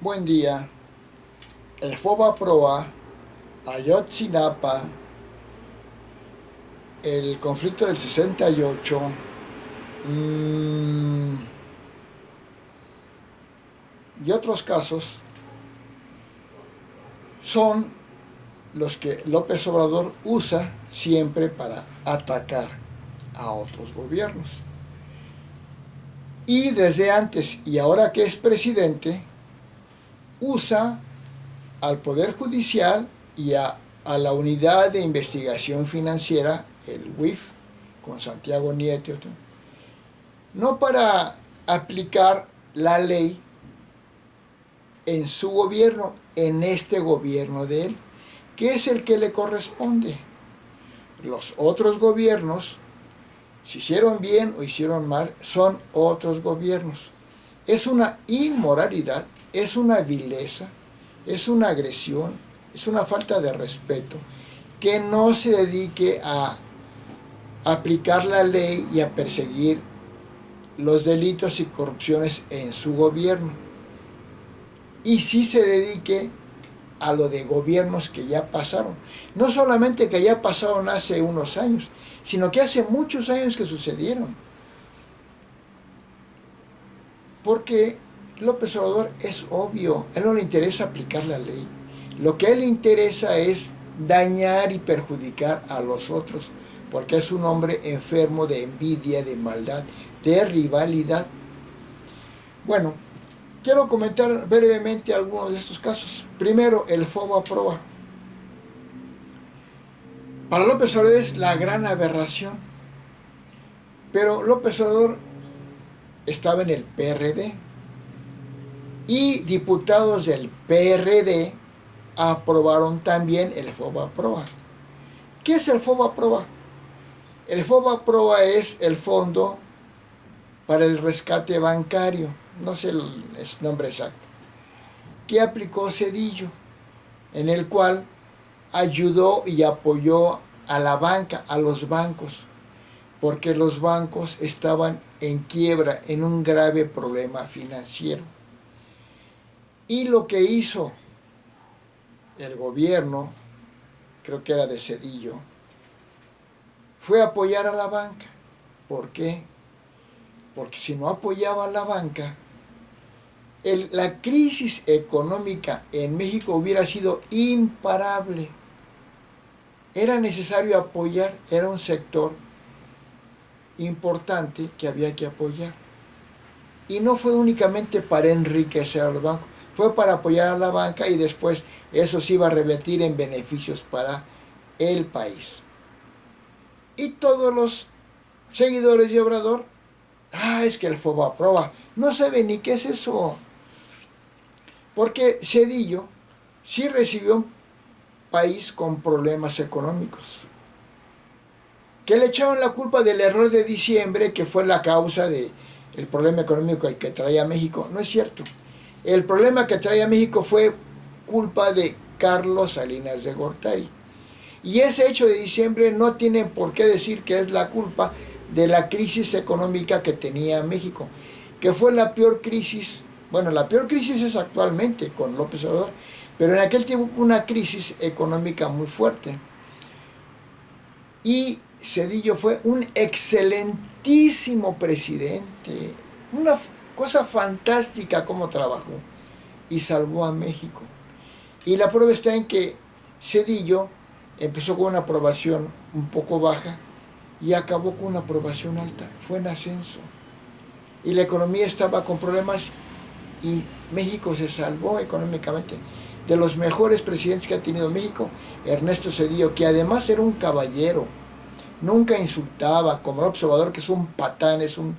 buen día, el FOBAPROA, Ayotzinapa, el conflicto del 68, y otros casos son los que López Obrador usa siempre para atacar a otros gobiernos. Y desde antes y ahora que es presidente, usa al Poder Judicial y a la Unidad de Investigación Financiera, el WIF, con Santiago Nieto, no para aplicar la ley en su gobierno, en este gobierno de él, que es el que le corresponde. Los otros gobiernos, si hicieron bien o hicieron mal, son otros gobiernos. Es una inmoralidad, es una vileza, es una agresión, es una falta de respeto que no se dedique a aplicar la ley y a perseguir los delitos y corrupciones en su gobierno. Y sí se dedique a lo de gobiernos que ya pasaron. No solamente que ya pasaron hace unos años, sino que hace muchos años que sucedieron. Porque López Obrador es obvio, a él no le interesa aplicar la ley. Lo que a él le interesa es dañar y perjudicar a los otros, porque es un hombre enfermo de envidia, de maldad, de rivalidad. Bueno, quiero comentar brevemente algunos de estos casos. Primero, el FOBAPROA. Para López Obrador es la gran aberración, pero López Obrador estaba en el PRD y diputados del PRD aprobaron también el FOBAPROA. ¿Qué es el FOBAPROA? El FOBAPROA es el Fondo para el Rescate Bancario, no sé el nombre exacto, que aplicó Zedillo, en el cual ayudó y apoyó a la banca, a los bancos, porque los bancos estaban en quiebra, en un grave problema financiero. Y lo que hizo el gobierno, creo que era de Zedillo, fue apoyar a la banca. ¿Por qué? Porque si no apoyaba a la banca, la crisis económica en México hubiera sido imparable. Era necesario apoyar, era un sector importante que había que apoyar. Y no fue únicamente para enriquecer a los bancos, fue para apoyar a la banca y después eso se iba a revertir en beneficios para el país. Y todos los seguidores de Obrador, es que el FOBAPROA, no sabe ni qué es eso. Porque Zedillo sí recibió un país con problemas económicos, que le echaron la culpa del error de diciembre, que fue la causa del problema económico que traía México. No es cierto. El problema que traía México fue culpa de Carlos Salinas de Gortari. Y ese hecho de diciembre no tiene por qué decir que es la culpa de la crisis económica que tenía México, que fue la peor crisis. Bueno, la peor crisis es actualmente con López Obrador, pero en aquel tiempo fue una crisis económica muy fuerte. Y Zedillo fue un excelentísimo presidente, una cosa fantástica cómo trabajó y salvó a México. Y la prueba está en que Zedillo empezó con una aprobación un poco baja y acabó con una aprobación alta, fue en ascenso. Y la economía estaba con problemas y México se salvó económicamente. De los mejores presidentes que ha tenido México, Ernesto Zedillo, que además era un caballero, nunca insultaba, como el observador, que es un patán, es un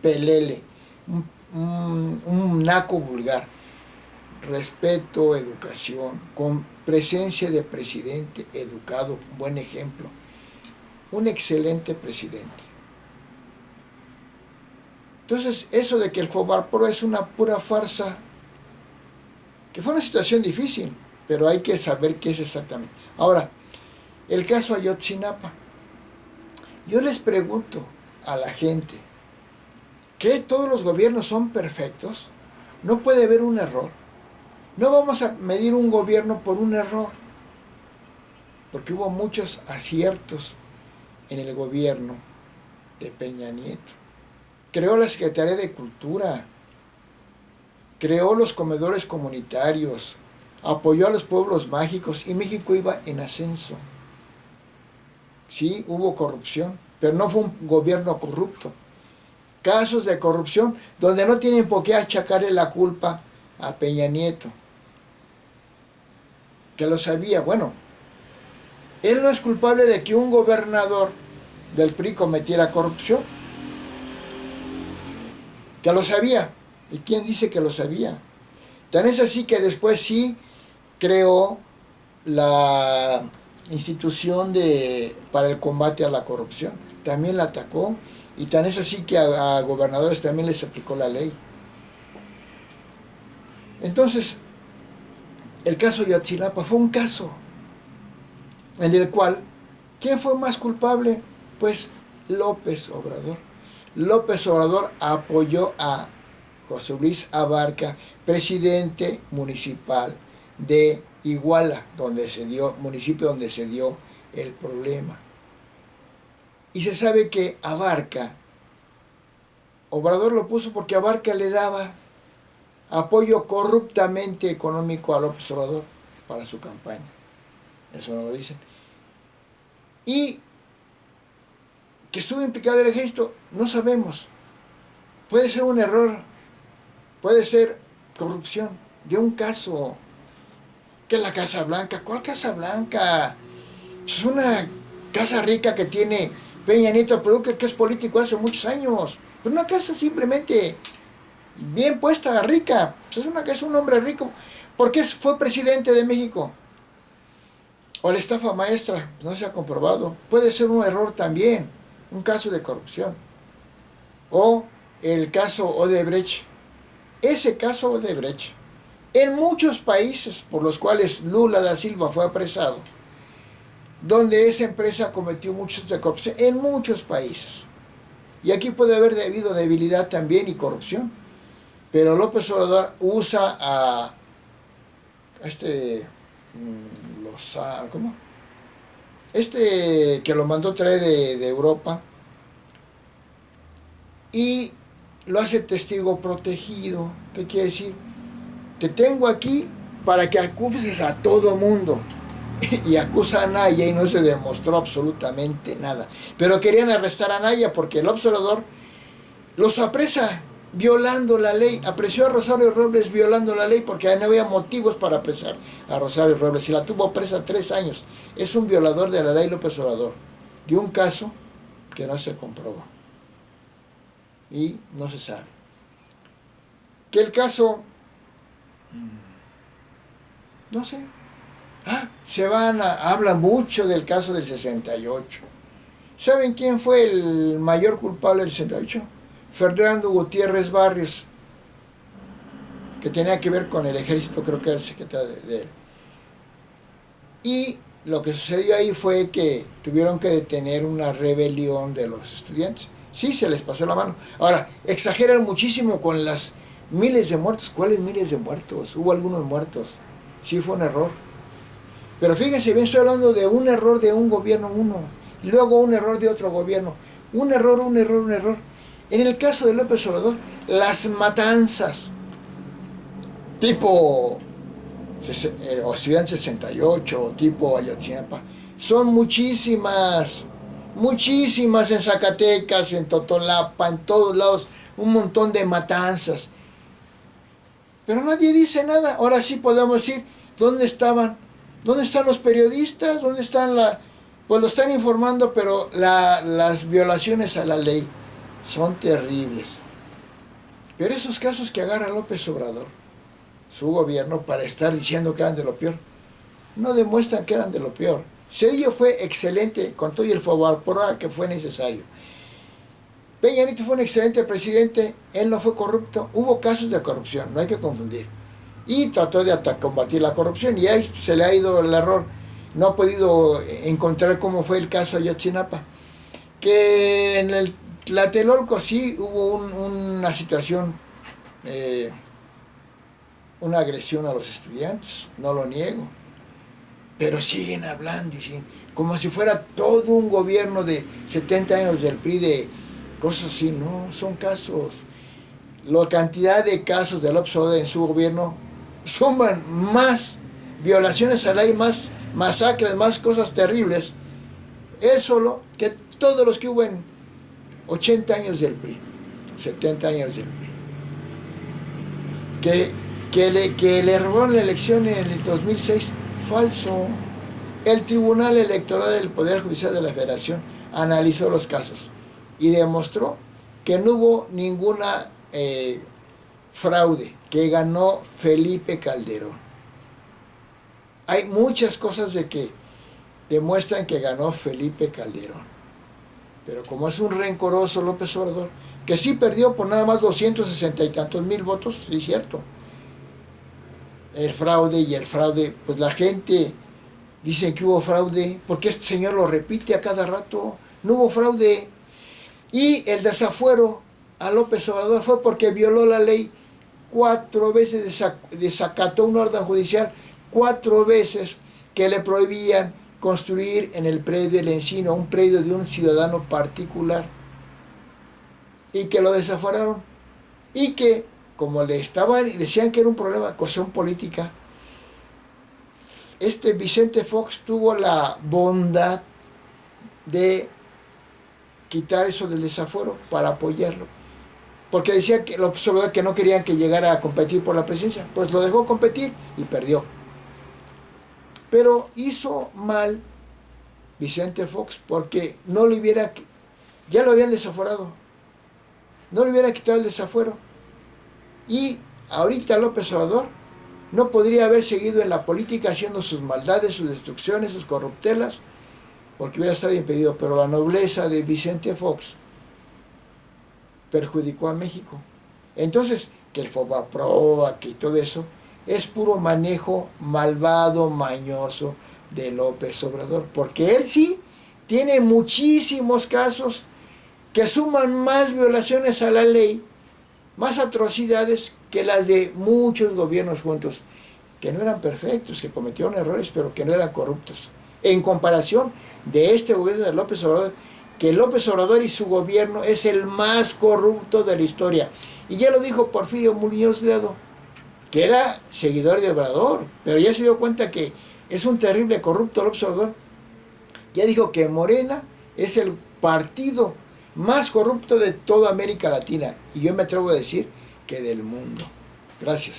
pelele, un naco vulgar. Respeto, educación, con presencia de presidente, educado, buen ejemplo. Un excelente presidente. Entonces, eso de que el FOBAPROA es una pura farsa, que fue una situación difícil, pero hay que saber qué es exactamente. Ahora, el caso Ayotzinapa. Yo les pregunto a la gente, ¿qué todos los gobiernos son perfectos? ¿No puede haber un error? No vamos a medir un gobierno por un error, porque hubo muchos aciertos en el gobierno de Peña Nieto. Creó la Secretaría de Cultura, creó los comedores comunitarios, apoyó a los pueblos mágicos y México iba en ascenso. Sí, hubo corrupción, pero no fue un gobierno corrupto. Casos de corrupción donde no tienen por qué achacarle la culpa a Peña Nieto, que lo sabía. Bueno, él no es culpable de que un gobernador del PRI cometiera corrupción, que lo sabía. ¿Y quién dice que lo sabía? Tan es así que después sí creó la institución para el combate a la corrupción. También la atacó, y tan es así que a gobernadores también les aplicó la ley. Entonces, el caso de Ayotzinapa fue un caso en el cual, ¿quién fue más culpable? Pues López Obrador. López Obrador apoyó a José Luis Abarca, presidente municipal de Iguala, municipio donde se dio el problema. Y se sabe que Abarca, Obrador lo puso porque Abarca le daba apoyo corruptamente económico a López Obrador para su campaña. Eso no lo dicen. Y que estuvo implicado el ejército, no sabemos. Puede ser un error, puede ser corrupción de un caso. ¿Qué es la Casa Blanca? ¿Cuál Casa Blanca? Es una casa rica que tiene Peña Nieto, pero que es político hace muchos años. Pero una casa simplemente bien puesta, rica. Es un hombre rico. Porque fue presidente de México. O la estafa maestra, no se ha comprobado. Puede ser un error también, un caso de corrupción. O el caso Odebrecht. Ese caso Odebrecht, en muchos países por los cuales Lula da Silva fue apresado, donde esa empresa cometió muchos de corrupción, en muchos países. Y aquí puede haber habido debilidad también y corrupción. Pero López Obrador usa a ¿cómo? Que lo mandó traer de Europa, y lo hace testigo protegido. ¿Qué quiere decir? Te tengo aquí para que acuses a todo mundo. Y acusa a Naya y no se demostró absolutamente nada. Pero querían arrestar a Naya porque el observador los apresa violando la ley. Apreció a Rosario Robles violando la ley porque no había motivos para apresar a Rosario Robles. Y la tuvo presa 3 años. Es un violador de la ley López Obrador. De un caso que no se comprobó. Y no se sabe. Que el caso... No sé. Habla mucho del caso del 68. ¿Saben quién fue el mayor culpable del 68? Fernando Gutiérrez Barrios, que tenía que ver con el ejército, creo que era el secretario de él. Y lo que sucedió ahí fue que tuvieron que detener una rebelión de los estudiantes. Sí, se les pasó la mano. Ahora, exageran muchísimo con las miles de muertos. ¿Cuáles miles de muertos? Hubo algunos muertos. Sí, fue un error. Pero fíjense bien, estoy hablando de un error de un gobierno uno, y luego un error de otro gobierno. Un error. En el caso de López Obrador, las matanzas, tipo Ciudad 68, tipo Ayotzinapa, son muchísimas en Zacatecas, en Totolapa, en todos lados, un montón de matanzas. Pero nadie dice nada. Ahora sí podemos decir, ¿dónde estaban? ¿Dónde están los periodistas? ¿Dónde están Pues lo están informando, pero las violaciones a la ley son terribles. Pero esos casos que agarra López Obrador, su gobierno, para estar diciendo que eran de lo peor, no demuestran que eran de lo peor. Cedillo fue excelente con todo y el favor que fue necesario. Peña Nieto fue un excelente presidente, él no fue corrupto, hubo casos de corrupción, no hay que confundir. Y trató de combatir la corrupción, y ahí se le ha ido el error. No ha podido encontrar cómo fue el caso de Ayotzinapa. Que en el Tlatelolco sí hubo una situación una agresión a los estudiantes, no lo niego, pero siguen hablando y siguen, como si fuera todo un gobierno de 70 años del PRI de cosas así. No, son casos. La cantidad de casos de López Obrador en su gobierno suman más violaciones a la ley, más masacres, más cosas terribles, él solo, que todos los que hubo en 80 años del PRI, 70 años del PRI. Que le robaron la elección en el 2006, falso. El Tribunal Electoral del Poder Judicial de la Federación analizó los casos y demostró que no hubo ninguna fraude, que ganó Felipe Calderón. Hay muchas cosas de que demuestran que ganó Felipe Calderón, pero como es un rencoroso López Obrador, que sí perdió por nada más 260 y tantos mil votos, sí es cierto. El fraude, pues la gente dice que hubo fraude, porque este señor lo repite a cada rato, no hubo fraude. Y el desafuero a López Obrador fue porque violó la ley 4 veces, desacató una orden judicial 4 veces que le prohibían construir en el predio del Encino, un predio de un ciudadano particular, y que lo desaforaron, y que como decían que era un problema de cuestión política, Vicente Fox tuvo la bondad de quitar eso del desafuero para apoyarlo, porque decía que que no querían que llegara a competir por la presidencia, pues lo dejó competir y perdió. Pero hizo mal Vicente Fox, porque ya lo habían desaforado, no le hubiera quitado el desafuero, y ahorita López Obrador no podría haber seguido en la política haciendo sus maldades, sus destrucciones, sus corruptelas, porque hubiera estado impedido. Pero la nobleza de Vicente Fox perjudicó a México. Entonces, que el Fobaproa, que todo eso, es puro manejo malvado, mañoso de López Obrador, porque él sí tiene muchísimos casos que suman más violaciones a la ley, más atrocidades que las de muchos gobiernos juntos, que no eran perfectos, que cometieron errores, pero que no eran corruptos. En comparación de este gobierno de López Obrador, que López Obrador y su gobierno es el más corrupto de la historia. Y ya lo dijo Porfirio Muñoz Ledo, que era seguidor de Obrador, pero ya se dio cuenta que es un terrible corrupto López Obrador. Ya dijo que Morena es el partido más corrupto de toda América Latina, y yo me atrevo a decir que del mundo. Gracias.